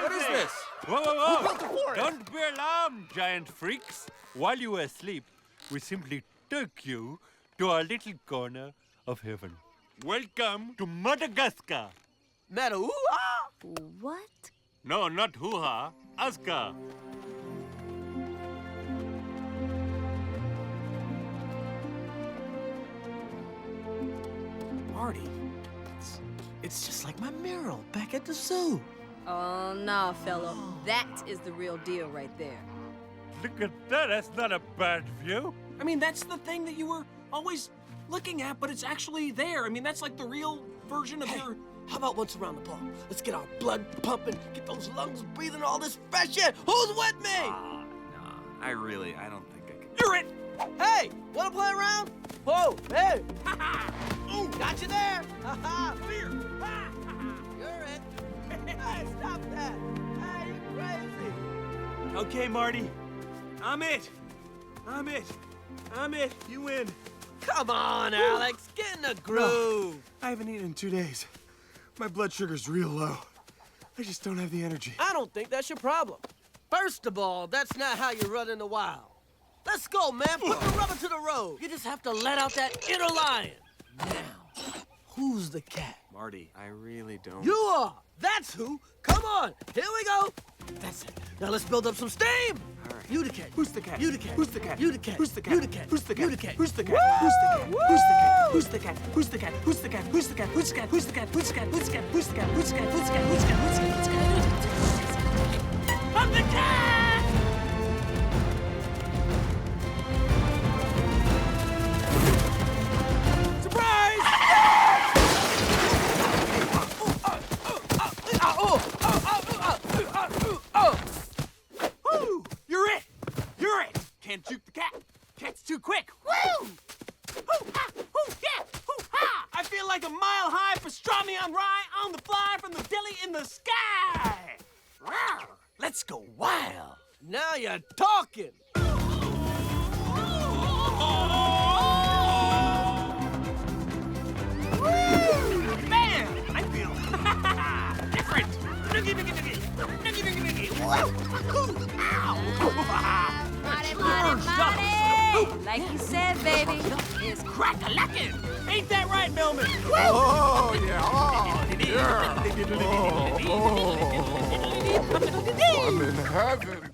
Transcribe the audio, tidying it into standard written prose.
What is this? Whoa, whoa, whoa! Who built the forest? Don't be alarmed, giant freaks. While you were asleep, we simply took you to our little corner of heaven. Welcome to Madagascar. Meta-ooh-ah! What? No, not hoo-ha, Aska. Marty, it's just like my mural back at the zoo. Oh, no, fellow. That is the real deal right there. Look at that. That's not a bad view. I mean, that's the thing that you were always looking at, but it's actually there. I mean, that's like the real version of your... How about once around the park? Let's get our blood pumping, get those lungs breathing all this fresh air. Who's with me? No, I don't think I can. You're it! Hey, wanna play around? Whoa, hey! Ooh, got you there! Clear! You're it. Hey, stop that! Hey, you're crazy! Okay, Marty. I'm it. You win. Come on, Alex, get in the groove. I haven't eaten in 2 days. My blood sugar's real low. I just don't have the energy. I don't think that's your problem. First of all, that's not how you run in the wild. Let's go, man. Put the rubber to the road. You just have to let out that inner lion. Now, who's the cat? Marty, I really don't. You are. That's who. Come on. Here we go. That's it. Now let's build up some steam. All right. You the cat. Who's the cat? You the cat. Who's the cat? You the cat. Who's the cat? You the cat. Who's the cat? You the cat. Who's the cat? Woo! Who's the cat? Who's the cat? Who's the cat? Who's the cat? Who's the cat? Who's the cat? Who's the cat? Who's the cat? Who's the cat? Who's the cat? Who's the cat? Who's the cat? Who's the cat? Who's the cat? I'm the cat! Surprise! Woo! You're it! You're it! Can't juke the cat. Cat's too quick. Woo! Hoo-ha! Hoo-yeah! Hoo-ha! I feel like a mile-high pastrami on rye on the fly from the deli in the sky! Rawr! Let's go wild! Now you're talking. Bam! I feel different! Noogie, noogie, noogie! Noogie, noogie, noogie! Woo! Ow! Marty! Like you said, baby. It's crack-a-lackin'! Ain't that right, Melman? Oh, yeah. Oh, yeah. I'm in heaven.